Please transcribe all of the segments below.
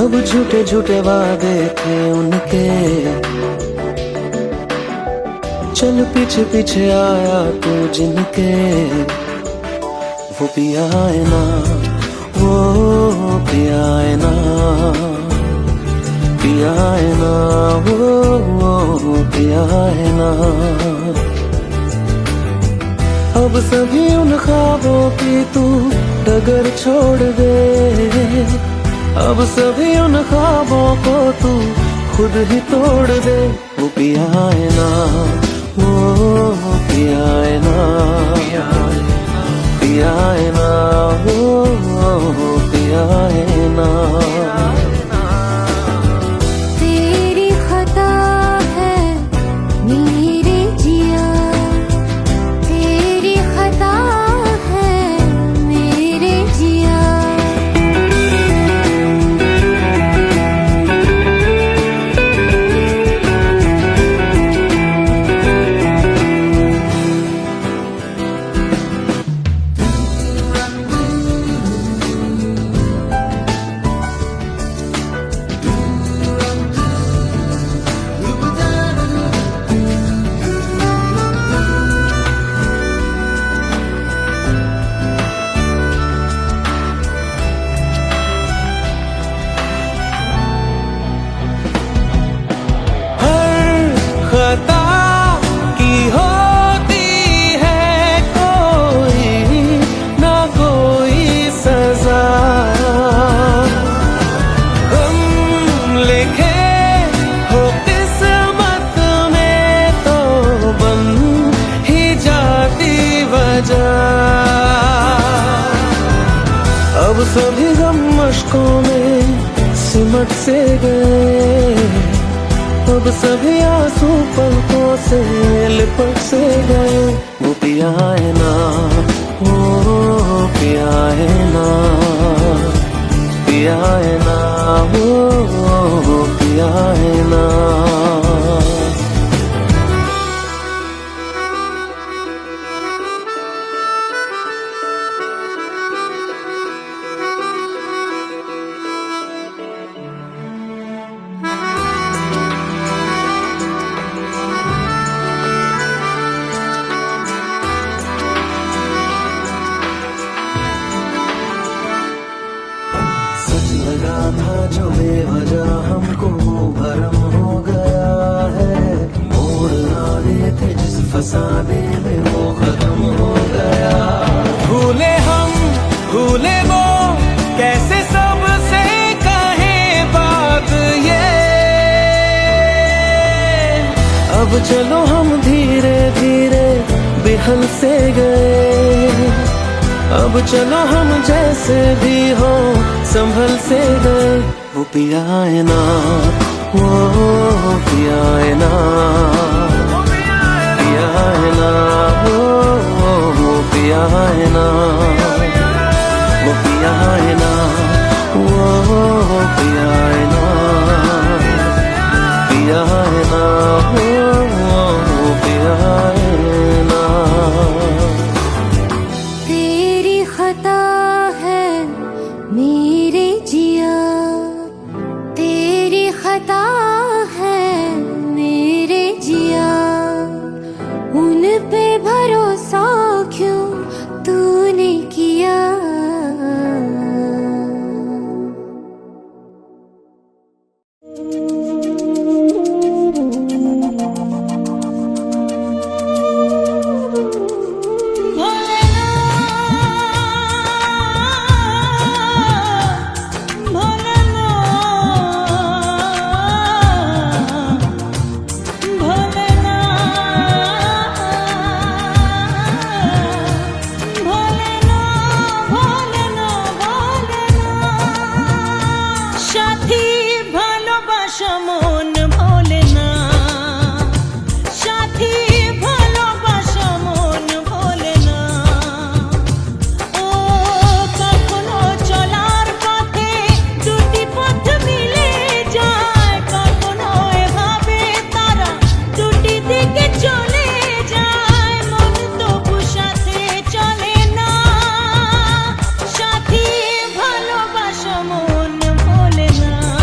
सब झूठे झूठे वादे थे उनके, चल पीछे पीछे आया तू जिनके। वो पिया है ना, वो पिया है ना, पिया है ना, वो पिया है ना। अब सभी उन ख्वाबों की तू डगर छोड़ दे, अब सभी उन ख्वाबों को तू खुद ही तोड़ दे। वो पिया है ना, वो पिया है ना, पिया है ना, वो पिया है ना। तेरी खता है मेरे जिया, तेरी खता है मेरे जिया। खता की होती है कोई ना कोई सजा, हम लिखे हो किस्मत में तो बन ही जाती वजह। अब सभी गम मशकों में सिमट से गए, अब सभी आंसू पलकों से लिपट से गए। वो पिया है ना, वो पिया है ना, पिया है ना, वो पिया है ना। लगा था जो बेवजह हमको वो भरम हो गया है, मोड़ आने थे जिस फसाने में वो खत्म हो गया। भूले हम भूले वो कैसे सबसे कहे बात ये, अब चलो हम धीरे धीरे बिहल से गए, अब चलो हम जैसे भी हो संभल से गए। वो पिया है ना, वो पिया है ना, पिया है ना, वो पिया है ना, वो पिया है ना, वो पिया है ना, पिया है ना, वो पिया है ना। तेरी खता है मेरे जिया, तेरी खता है मेरे जिया। उन पे भरोसा क्यों तूने किया। মন ভোলে না।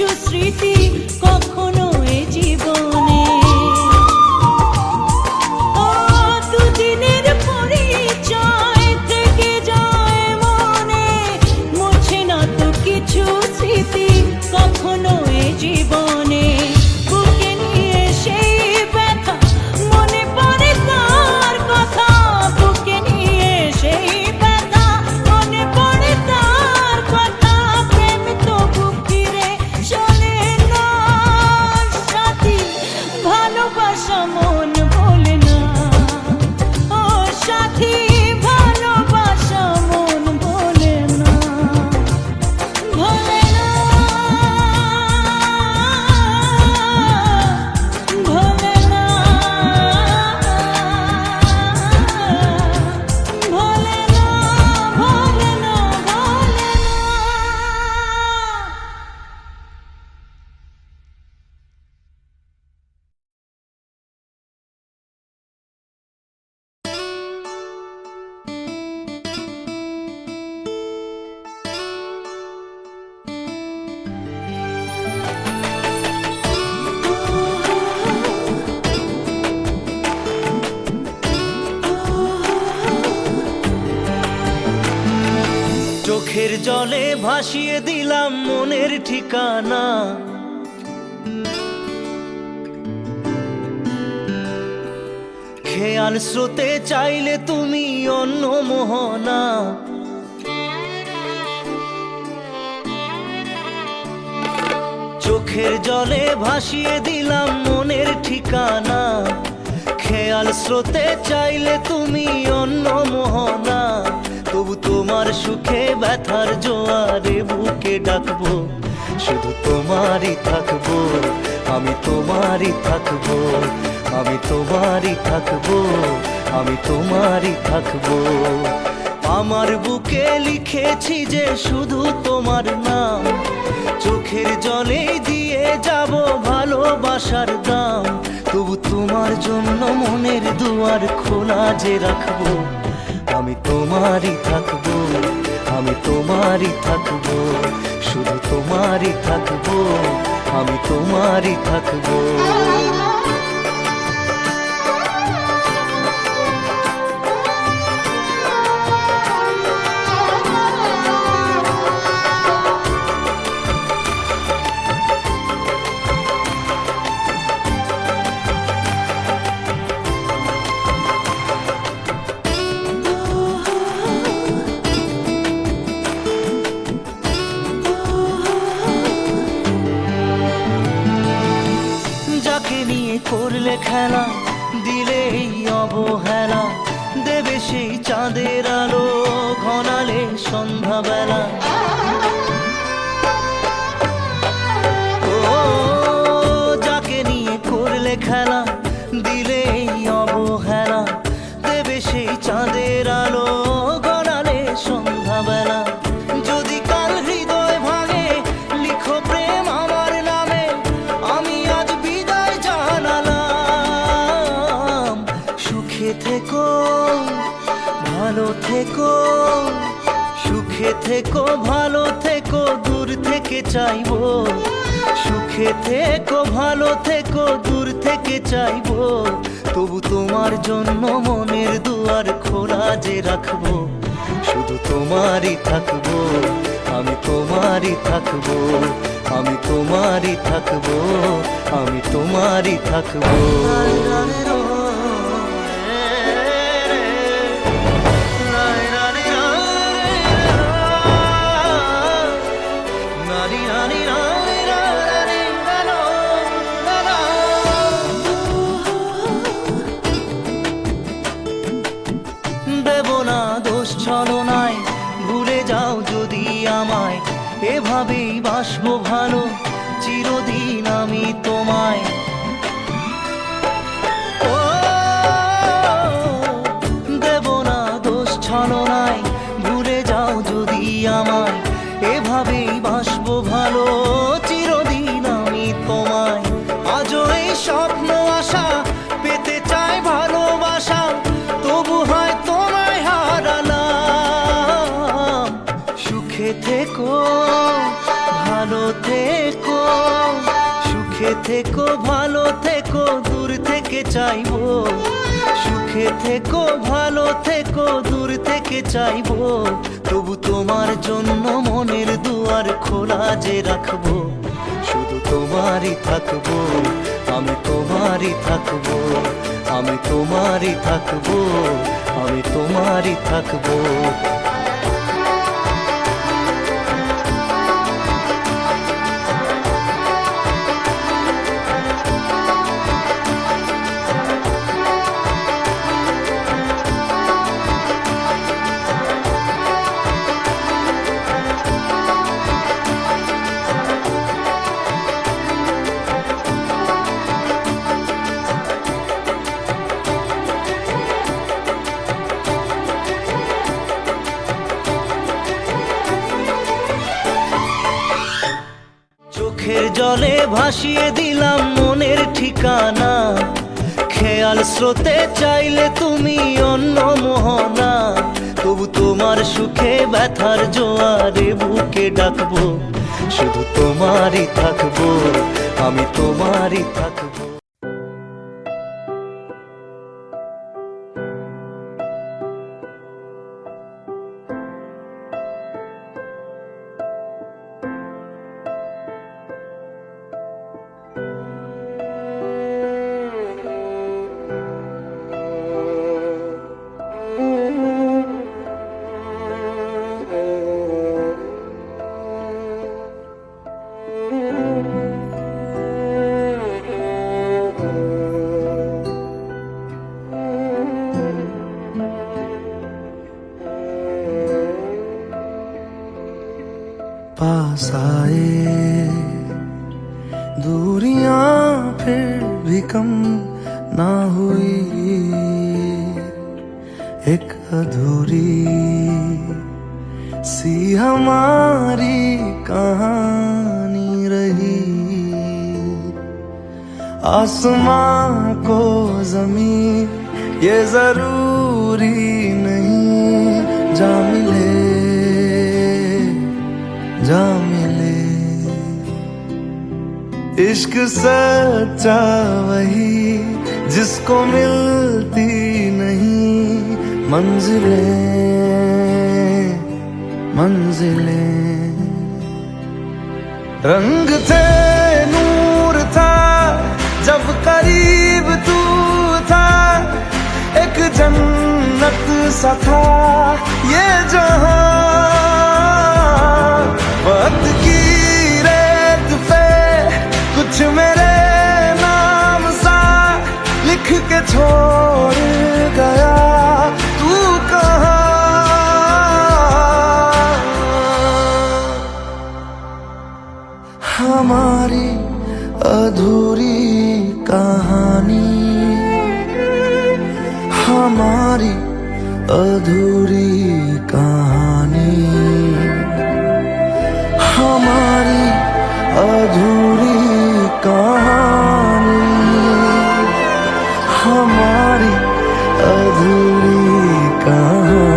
কিছু স্মৃতি কখনো এ জীবনে। ও দুদিনের পরিচয় থেকে যায় মনে, মুছে না তো কিছু স্মৃতি কখনো এ জীবনে। বুকে নিয়ে সেই ব্যথা মনে পড়ে তার কথা, বুকে নিয়ে সেই ব্যথা মনে পড়ে তার কথা। প্রেম তো বুক ফিরে চলে না সাথী, ভালোবাসা মন ভোলে না। ও সাথী ভালোবাসা মন ভোলে না, ভোলে না, ভোলে না, ভোলে না, ভোলে না, ভোলে না। চোখের জলে ভাসিয়ে দিলাম মনের ঠিকানা, খেয়াল স্রোতে চাইলে তুমি অন্য মোহনা। চোখের জলে ভাসিয়ে দিলাম মনের ঠিকানা, খেয়াল স্রোতে চাইলে তুমি অন্য মোহনা। তবু তোমার সুখে ব্যথার জোয়ারে বুকে ডাকবো, শুধু তোমারই থাকবো, আমি তোমারই থাকবো, আমি তোমারই থাকবো, আমি তোমারই থাকবো। আমার বুকে লিখেছি যে শুধু তোমার নাম, চোখের জলে দিয়ে যাব ভালোবাসার দাম। তবু তোমার জন্য মনের দুয়ার খোলা যে রাখবো, আমি তোমারই থাকবো, আমি তোমারই থাকবো, শুধু তোমারই থাকবো, আমি তোমারই থাকবো। করলে খেলা দিলে এই অবহেলা, দেবে সেই চাঁদের আলো ঘনালে সন্ধ্যাবেলা। ও যাকে নিয়ে করলে খেলা দিলে এই অবহেলা, দেবে সেই চাঁদের আলো ঘনালে সন্ধ্যাবেলা। যদি কাল হৃদয় ভাঙে লিখো প্রেম আমার নামে, আমি আজ বিদায় জানালাম। সুখে থেকো ভালো থেকো, সুখে থেকো ভালো থেকো, দূর থেকে চাইবো। সুখে থেকো ভালো থেকো, দূর থেকে চাইবো। তবু তোমার জন্য মনের দুয়ার খোলা যে রাখবো, শুধু তোমারই থাকবো, আমি তোমারই থাকবো, আমি তোমারই থাকবো, আমি তোমারই থাকবো। দেব না দোষ ছলনায়, ভুলে যাও যদি আমায়, এভাবেই বাসবো ভালো চিরদিন আমি তোমায়। ও দেব না দোষ ছলনায়, ভুলে যাও যদি আমায়, এভাবেই বাসবো ভালো চিরদিন আমি তোমায়। আজও এই স্বপ্ন আশা পেতে চাই ভালোবাসা, তবু হয় তোমায় হারালাম। সুখে থেকো ভালো থেকো, থেকো ভালো থেকো দূর থেকে চাইবো, সুখে থেকো ভালো থেকো দূর থেকে চাইবো, তবু তোমার জন্য মনের দুয়ার খোলা যে রাখবো, শুধু তোমারই থাকবো, আমি তোমারই থাকবো, আমি তোমারই থাকবো, আমি তোমারই থাকবো। চোখের জলে ভাসিয়ে দিলাম মনের ঠিকানা, খেয়াল স্রোতে চাইলে তুমি অন্য মোহনা, তবু তোমার সুখে ব্যথার জোয়ারে বুকে ডাকবো, শুধু তোমারই থাকবো, আমি তোমারই থাকবো। पास आए दूरियां फिर भी कम ना हुई, एक अधूरी सी हमारी कहानी रही, आसमां को जमीन ये जरूरी नहीं, जा मिले जा मिले, इश्क सच्चा वही जिसको मिलती नहीं मंजिलें मंजिलें, रंग थे नूर था जब करीब तू था, एक जन्नत सा था ये जहां, वक्त की रेत पे कुछ मेरे नाम सा लिख के छोड़ गया, तू कहाँ, हमारी अधूरी कहानी, हमारी अधूरी कहानी, हमारी अधूरी कहानी, हमारी अधूरी कहानी।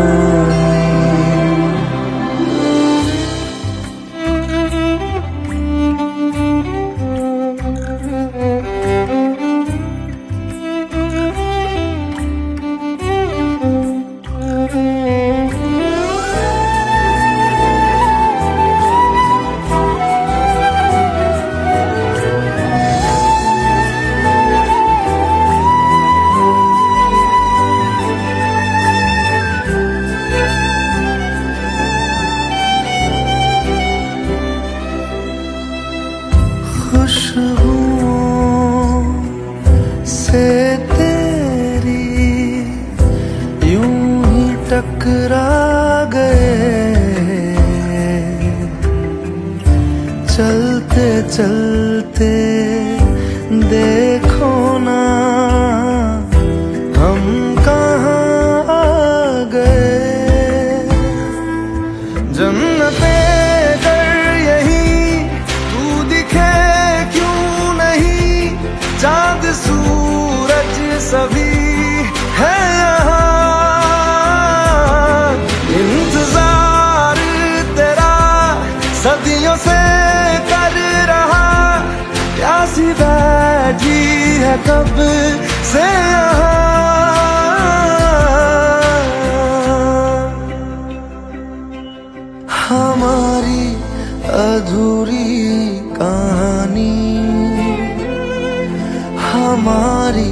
खुशबुओं से तेरी यूं ही टकरा गए, चलते चलते देखो ना हम कहाँ आ गए, जन्नते कर यही तू दिखे चाँद सूरज सभी है यहाँ, इंतजार तेरा सदियों से कर रहा प्यासी है कब से यहाँ। हमारी अधूरी कहानी, हमारी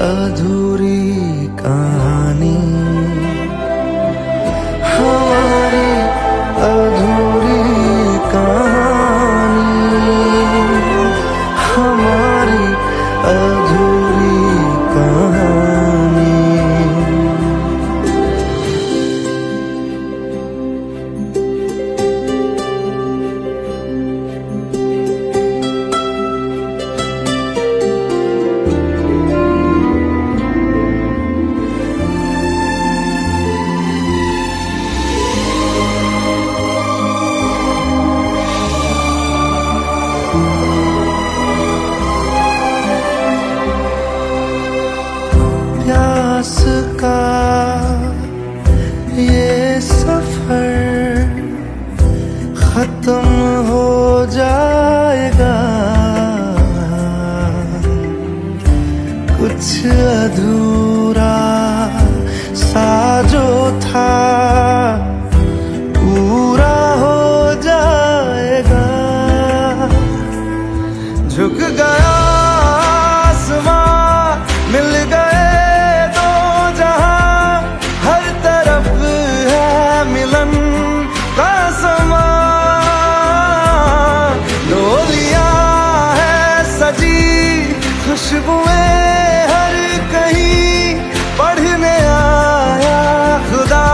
अधूरी कहानी, हमारी अधूरी कहानी, हमारी अधूरी कहानी। प्यास का ये सफर खत्म हो जाएगा, कुछ अधूरा सा जो था पूरा हो जाएगा। झुक गया आसमां, मिल गए दो जहां, हर तरफ है मिलन का समा। डोलियां है सजी, खुशबुएं हर कहीं, पढ़ने आया खुदा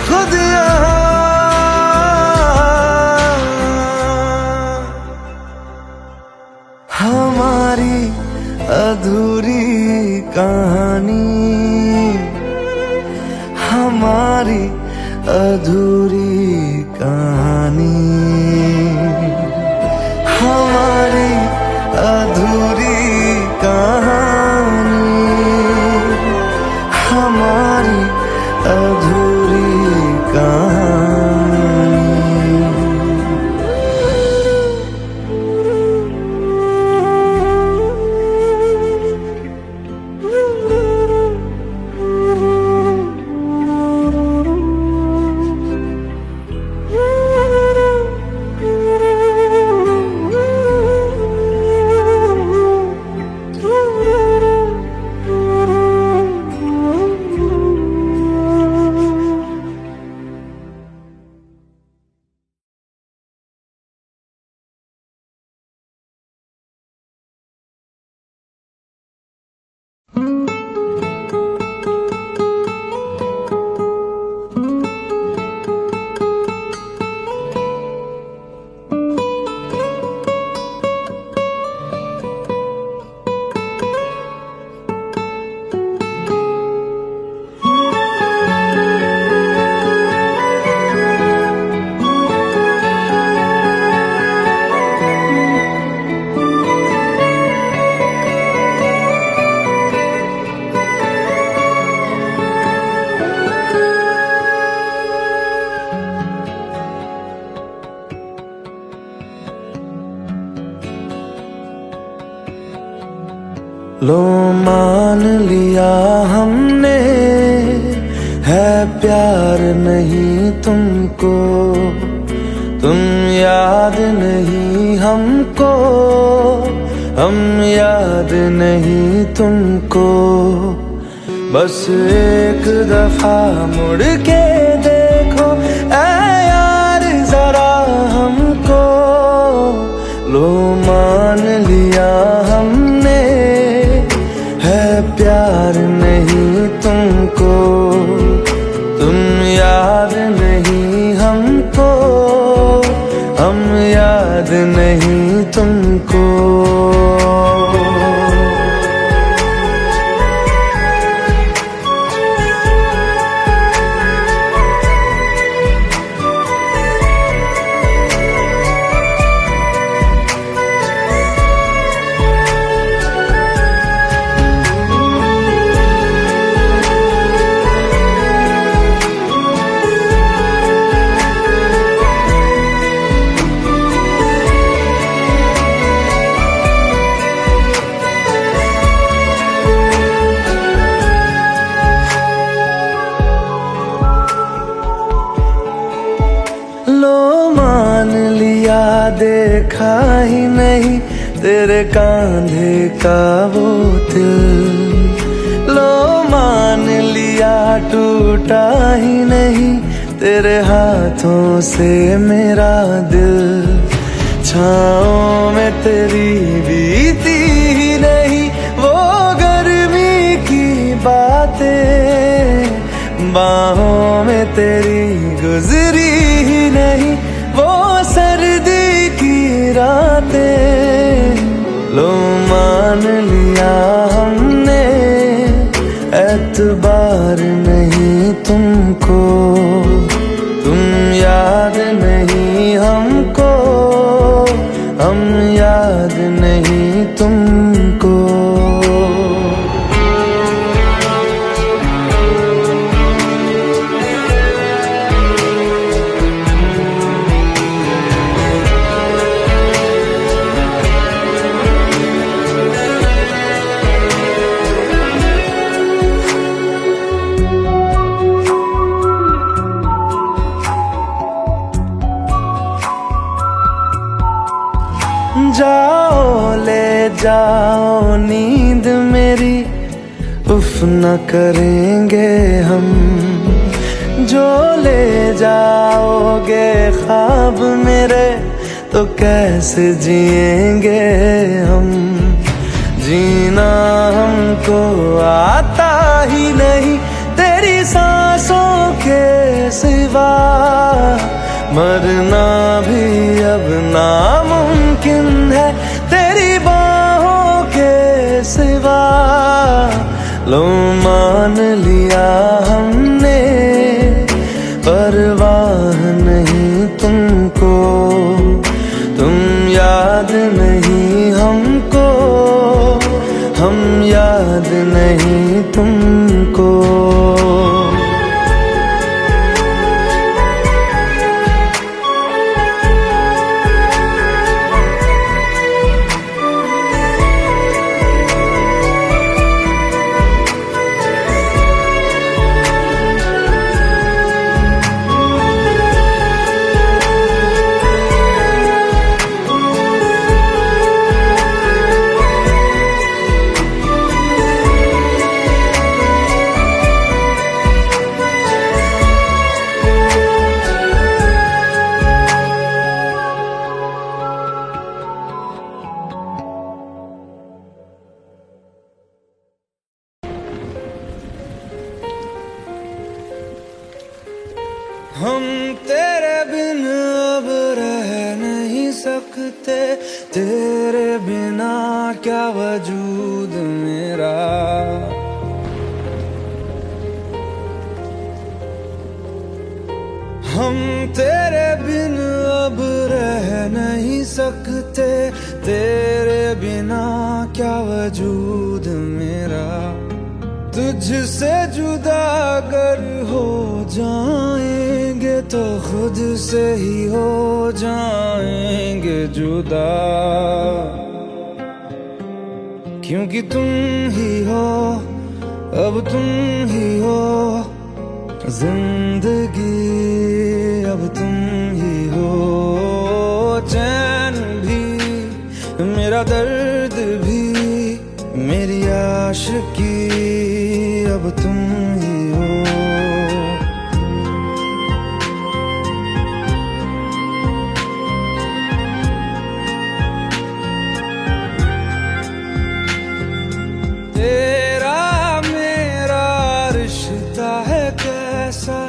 खुद यहाँ। हमारी अधूरी कहानी, हमारी अधूरी कहानी, हमारी अधूरी कहानी, हमारी अधूरी कहानी। लो मान लिया हमने है प्यार नहीं तुमको, तुम याद नहीं हमको, हम याद नहीं तुमको। बस एक दफा मुड़ के देखो ऐ यार जरा हमको। लो मान लिया हमने है प्यार नहीं तुमको, तुम याद नहीं हमको, हम याद नहीं तुमको। देखा ही नहीं तेरे कांधे का वो दिल। लो मान लिया टूटा ही नहीं तेरे हाथों से मेरा दिल। छाँव में तेरी बीती ही नहीं वो गर्मी की बातें, बाहों में तेरी गुजरी ही नहीं वो सर्दी की रातें। लो मान लिया हमने एतबार नहीं तुमको, तुम याद नहीं हमको, हम याद नहीं तुमको। जाओ ले जाओ नींद मेरी, उफ न करेंगे हम। जो ले जाओगे ख्वाब मेरे तो कैसे जिएंगे हम। जीना हमको आता ही नहीं तेरी सांसों के सिवा, मरना भी अब नामुमकिन है तेरी बाहों के सिवा। लो मान लिया हमने परवाह नहीं तुमको, तुम याद नहीं हमको, हम याद नहीं तुमको। हम तेरे बिन अब रह नहीं सकते, तेरे बिना क्या वजूद मेरा। हम तेरे बिन अब रह नहीं सकते, तेरे बिना क्या वजूद मेरा। तुझसे जुदा अगर हो जाएंगे तो खुद से ही हो जाएंगे जुदा। क्योंकि तुम ही हो, अब तुम ही हो जिंदगी, अब तुम ही हो चैन भी, मेरा दर्द भी, मेरी आशिकी, अब तुम ही हो। तेरा मेरा रिश्ता है कैसा,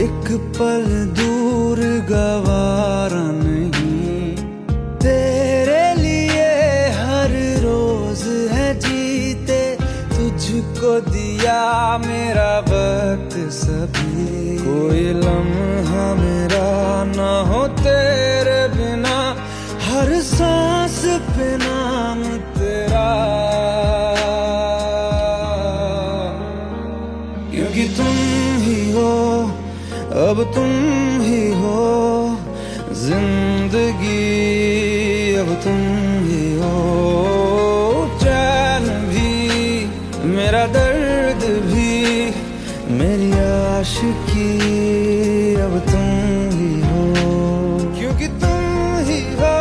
एक पल दूर गवारा नहीं। तेरे लिए हर रोज है जीते, तुझको दिया मेरा वक्त सभी। कोई लम्हा मेरा ना हो तेरे बिना, हर सांस पे नाम तेरा। क्योंकि तुम ही हो, अब तुम ही हो जिंदगी, अब तुम ही हो चैन भी, मेरा दर्द भी, मेरी आशिकी, अब तुम ही हो। क्योंकि तुम ही हो,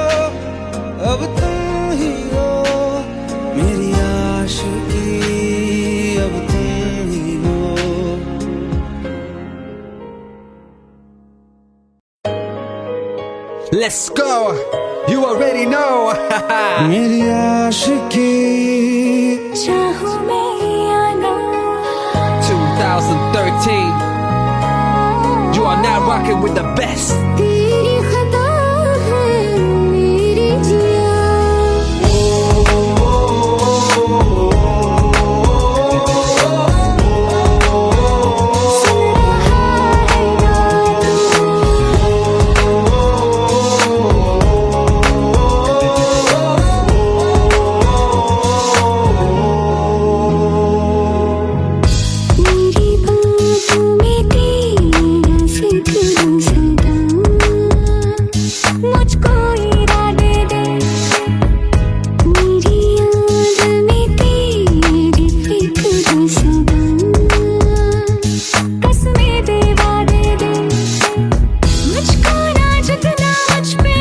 Let's go. You already know. मेरी आशिकी चाहूं मैं या ना 2013. You are now rocking with the best. तेरी खता है मेरी जिया मुझको इरादे दे मेरी याद में तेरी फिक्र सदा कसमें दे वादे दे मुझको ना जितना मुझ पे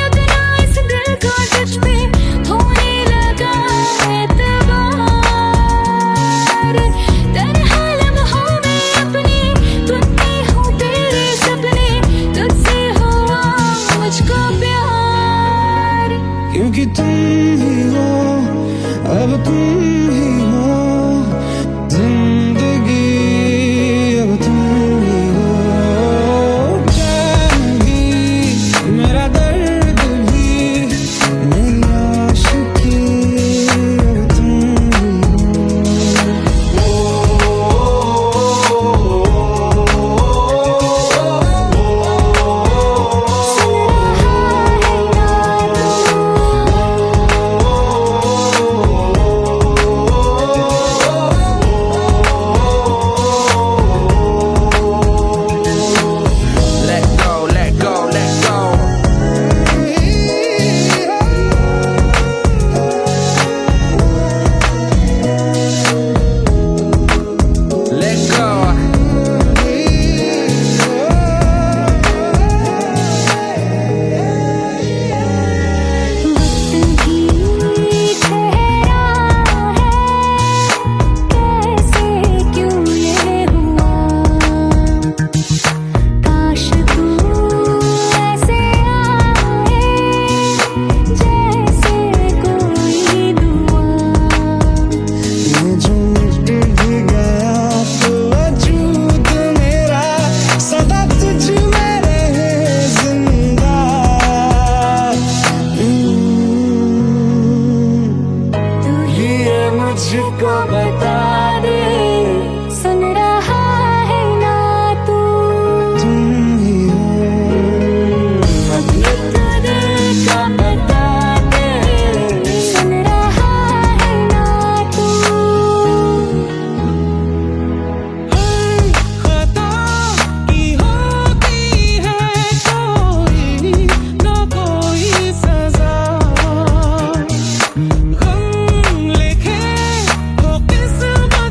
उतना इस दिल को तुझ पे होने लगा एतबार तन्हा लम्हों में अपने तुमने हूँ तेरे सपने तुझसे हुआ मुझको प्यार क्योंकि तुम ही हो अब तुम ही हो जिंदगी अब तुम ही हो जान भी मेरा दर्द भी मेरी आशिकी अब तुम ही Let go, let go, let go. Let go. वक्त भी ठहरा है कैसे क्यों ये हुआ काश तू ऐसे आए जैसे कोई दुआ ये जो मिट भी गया तो वजूद मेरा सदा तुझ में रहे जिंदा तू ही ये मुझको बता दे सुन रहा है ना तू तुम ही हो अपने तो दिल का बता दे सुन रहा है ना तू खता की होती है कोई ना कोई सजा गम लिखे हो किस्मत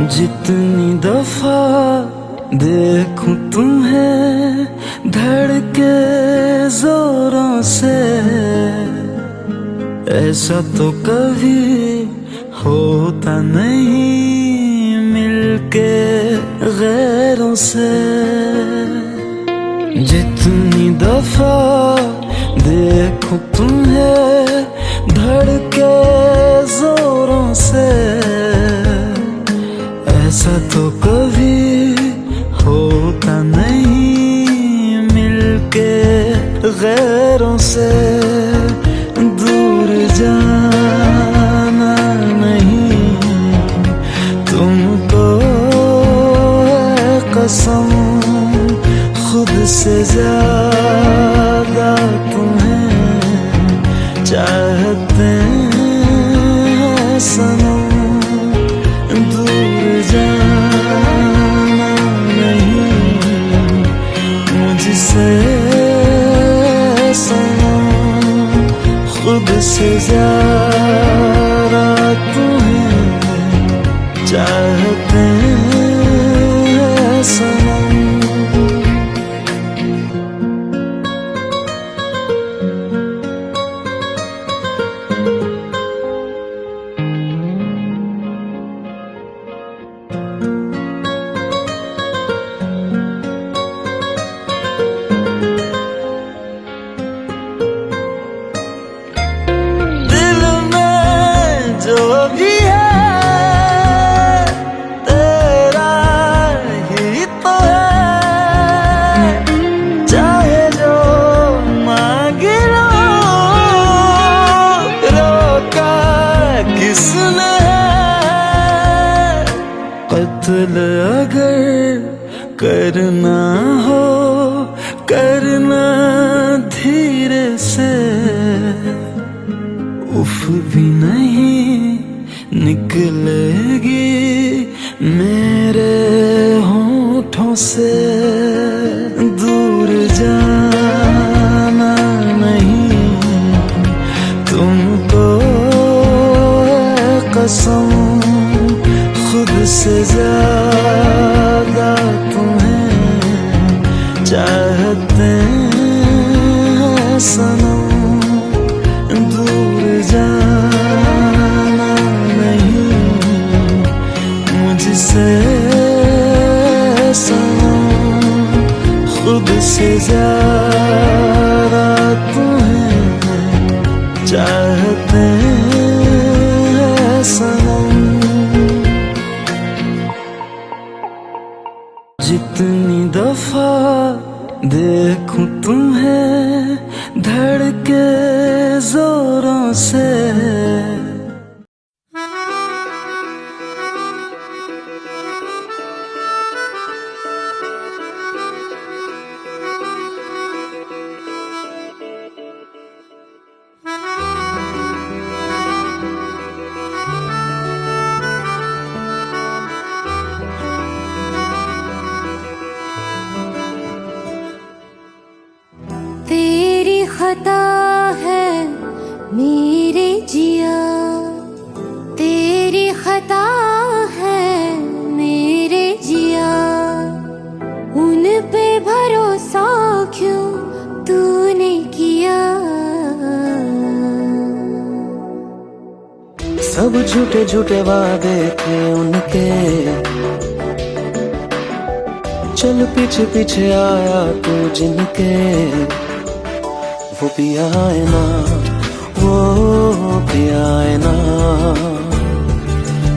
जितनी दफा देखूं तुम्हें धड़के जोरों से, ऐसा तो कभी होता नहीं मिलके गैरों से। जितनी दफा देखूं तुम्हें धड़के जोरों से, ऐसा तो कभी होता नहीं मिलके गैरों से। दूर जाना नहीं तुमको है कसम, खुद से ज्यादा तुम्हें चाहते हैं सनम। दूर जाना नहीं मुझसे सनम, खुद से ज्यादा तुम्हें चाहते हैं सनम। कत्ल अगर करना हो करना धीरे से, उफ भी नहीं निकलेगी मेरे होठों से। दूर जाना नहीं तुमको है कसम, खुद से ज्यादा तुम्हें चाहते हैं सनम। दूर जाना नहीं मुझसे सनम, खुद से ज्यादा तुम्हें चाहते हैं सनम। जितनी दफा देखूं तुम्हें धड़के जोरों से, तेरी खता है मेरे जिया, तेरी खता है मेरे जिया, उन पे भरोसा क्यों तूने किया। सब झूठे झूठे वादे थे उनके, चल पीछे पीछे आया तू जिनके। वो पिया है ना, वो पिया है ना,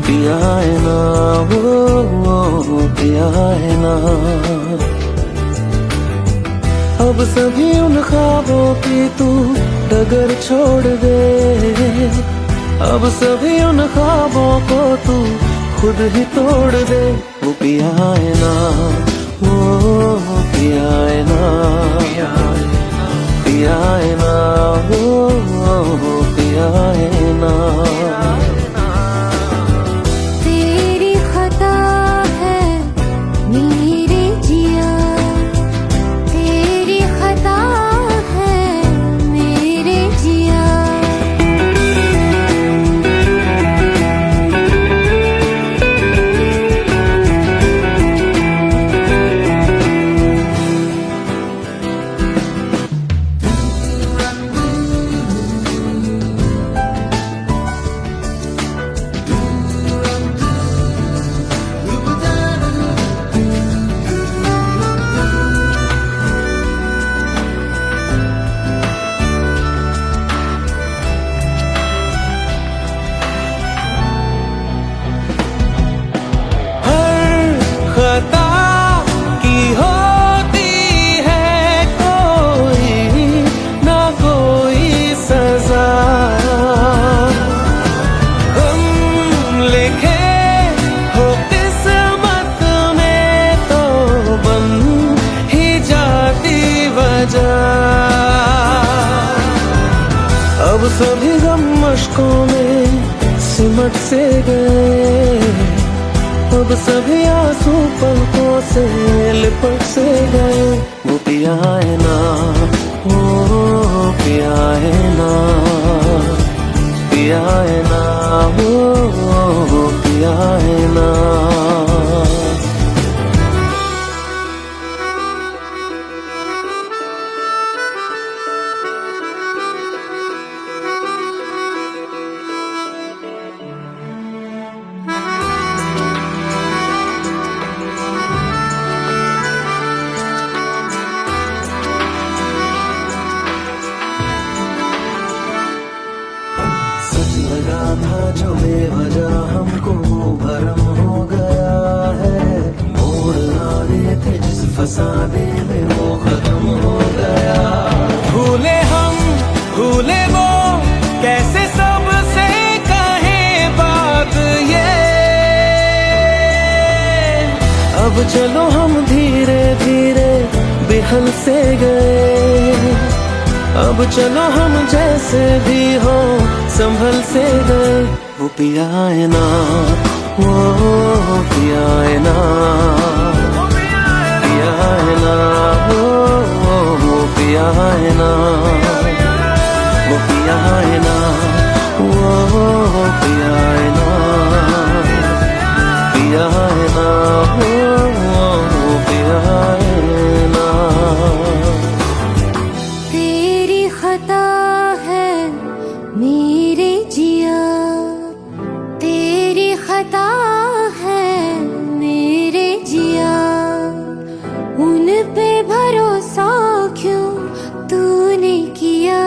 पिया है ना, वो पिया है ना। अब सभी उन ख्वाबों की तू डगर छोड़ दे, अब सभी उन ख्वाबों को तू खुद ही तोड़ दे। वो पिया है ना, वो पिया है ना, पिया है ना, वो पिया है ना। तेरी खता है मेरे जिया, तेरी खता है मेरे जिया। हम मशकों में सिमट से गए, अब सभी आंसू पलकों से लिपट से गए। वो पिया है ना, वो पिया है ना, पिया है ना, वो पिया है ना। सच लगा था जो बेवजह हमको वो भरम हो गया है। मोड़ आने थे जिस फसाने में वो खत्म हो गया। भूले हम भूले वो, कैसे सबसे कहे बात ये। अब चलो हम धीरे धीरे बेहल से गए, अब चलो हम जैसे भी हो संभल से गए। वो पिया है ना, वो पिया है ना, पिया है ना, वो पिया है ना, वो पिया है ना, वो पिया है ना, पिया है ना, वो पिया है ना। तेरी खता है मेरे जिया, तेरी खता है मेरे जिया। उन पे भरोसा क्यों तूने किया।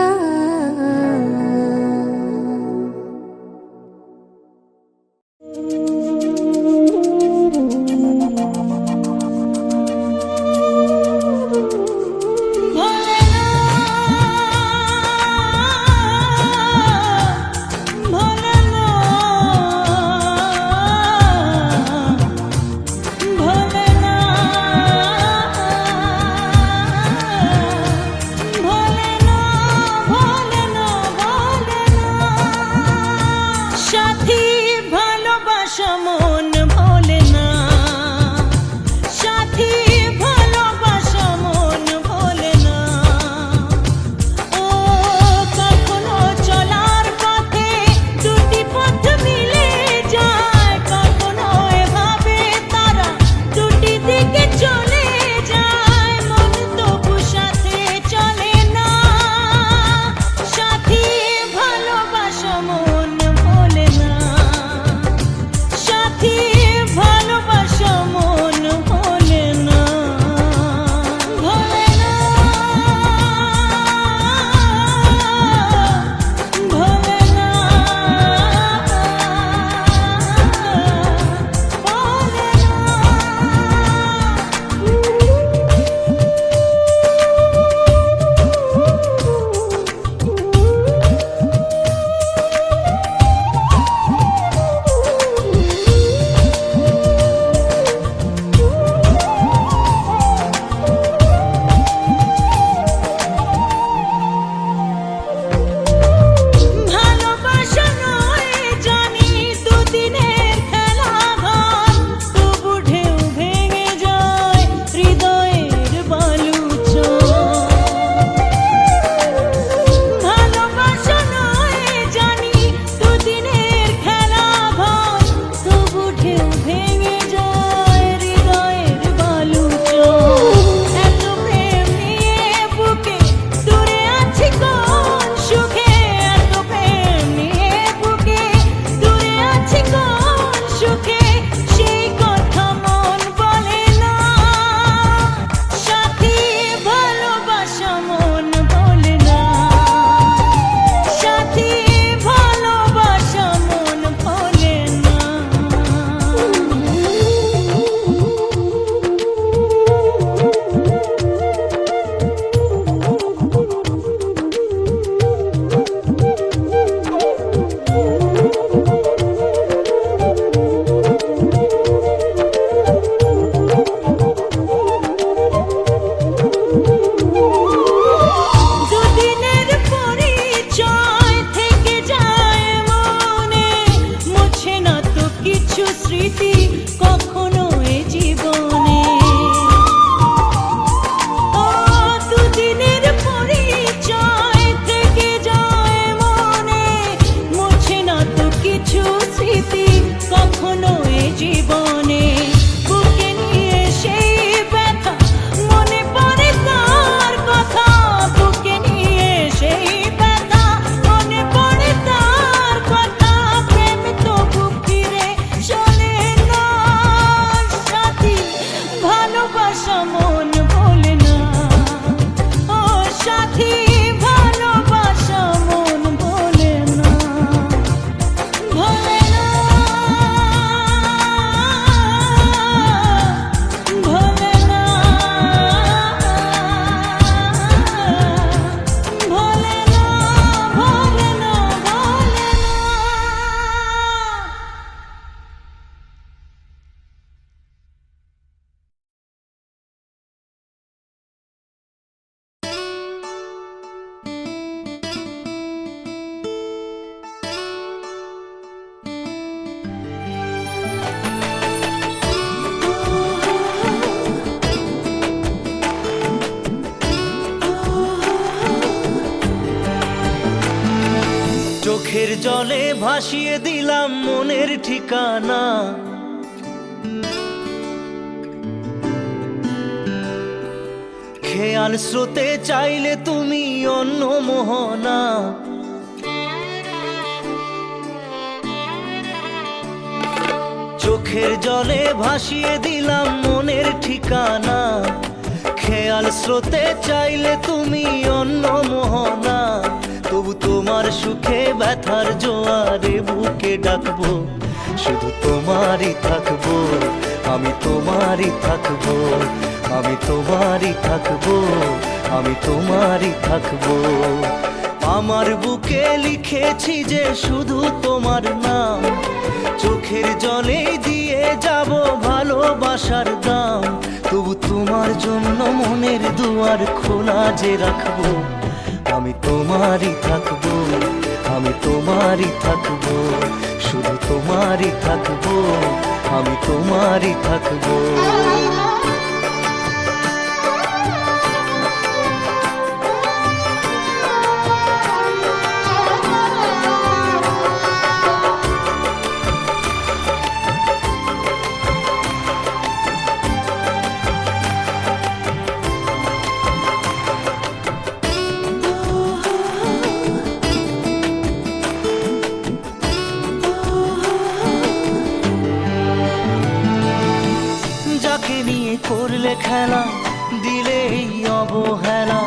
জলে ভাসিয়ে দিলাম মনের ঠিকানা, খেয়াল স্রোতে চাইলে তুমি অন্য মোহনা। চোখের জলে ভাসিয়ে দিলাম মনের ঠিকানা, খেয়াল স্রোতে চাইলে তুমি অন্য মোহনা। তবু তোমার সুখে ব্যথার জোয়ারে বুকে ডাকবো, শুধু তোমারই থাকবো, আমি তোমারই থাকবো, আমি তোমারই থাকবো, আমি তোমারই থাকবো। আমার বুকে লিখেছি যে শুধু তোমার নাম, চোখের জলে দিয়ে যাব ভালোবাসার দাম। তবু তোমার জন্য মনের দুয়ার খোলা যে রাখবো, আমি তোমারই থাকবো, আমি তোমারই থাকবো, শুধু তোমারই থাকবো, আমি তোমারই থাকবো। যাকে নিয়ে করলে খেলা, দিলে এই অবহেলা,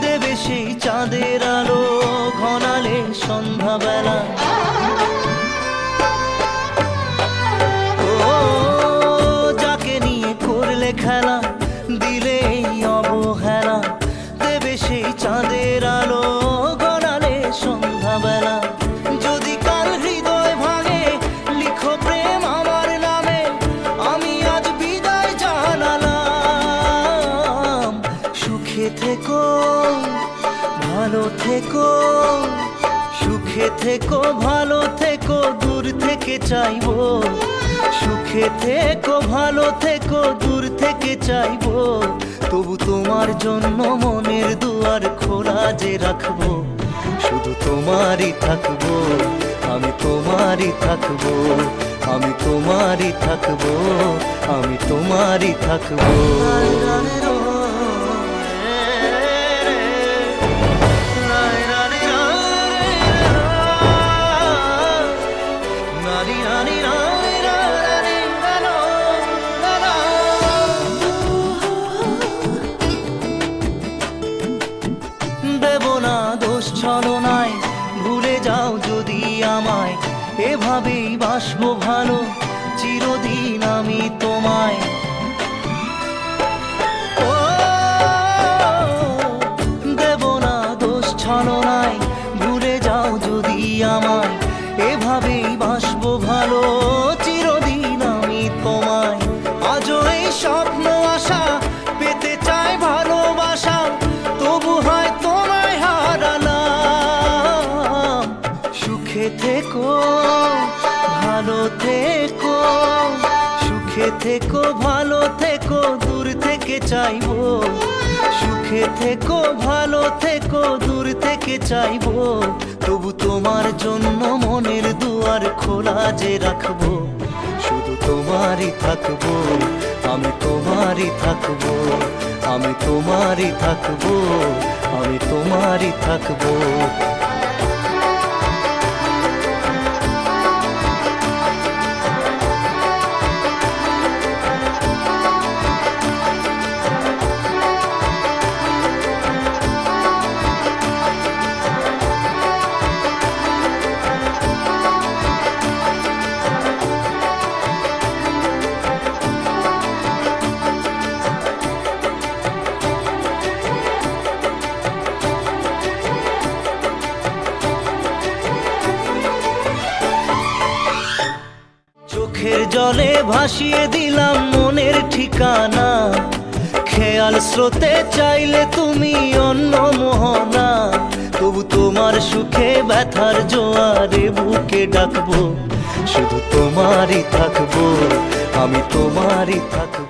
দেবে সেই চাঁদের আলো ঘনালে সন্ধ্যাবেলা। ও যাকে নিয়ে করলে খেলা, দিলে এই অবহেলা, দেবে সেই চাঁদের আলো ঘনালে সন্ধ্যাবেলা। যদি কাল হৃদয় ভাঙে লিখো প্রেম আমার নামে, আমি আজ বিদায় জানালাম। সুখে থেকো ভালো থেকো, সুখে থেকো ভালো থেকো, দূর থেকে চাইবো। সুখে থেকো ভালো থেকো, দূর থেকে চাইবো। তবু তোমার জন্য মনের দুয়ার খোলা যে রাখবো, শুধু তোমারই থাকবো, আমি তোমারই থাকবো, আমি তোমারই থাকবো, আমি তোমারই থাকবো। দেব না দোষ ছলনায়, ভুলে যাও যদি আমায়, এভাবেই বাসবো ভালো চিরদিন আমি তোমায়। ও দেব না দোষ ছলনায়, ভুলে যাও যদি আমায়, এভাবেই বাসবো ভালো চিরদিন আমি তোমায়। আজও এই স্বপ্ন আশা পেতে চাই ভালোবাসা, তবু হয় তোমায় হারালাম। সুখে থেকো ভালো থেকো, সুখে থেকো ভালো থেকো, দূর থেকে চাইবো। সুখে থেকো ভালো থেকো, দূর থেকে চাইবো। তবু তোমার জন্য মনের দুয়ার খোলা যে রাখবো, শুধু তোমারই থাকবো, আমি তোমারই থাকবো, আমি তোমারই থাকবো, আমি তোমারই থাকবো। চোখের জলে ভাসিয়ে দিলাম মনের ঠিকানা, খেয়াল স্রোতে চাইলে তুমি অন্য মোহনা। তবু তোমার সুখে ব্যথার জোয়ারে বুকে ডাকবো, শুধু তোমারই থাকবো, আমি তোমারই থাকবো।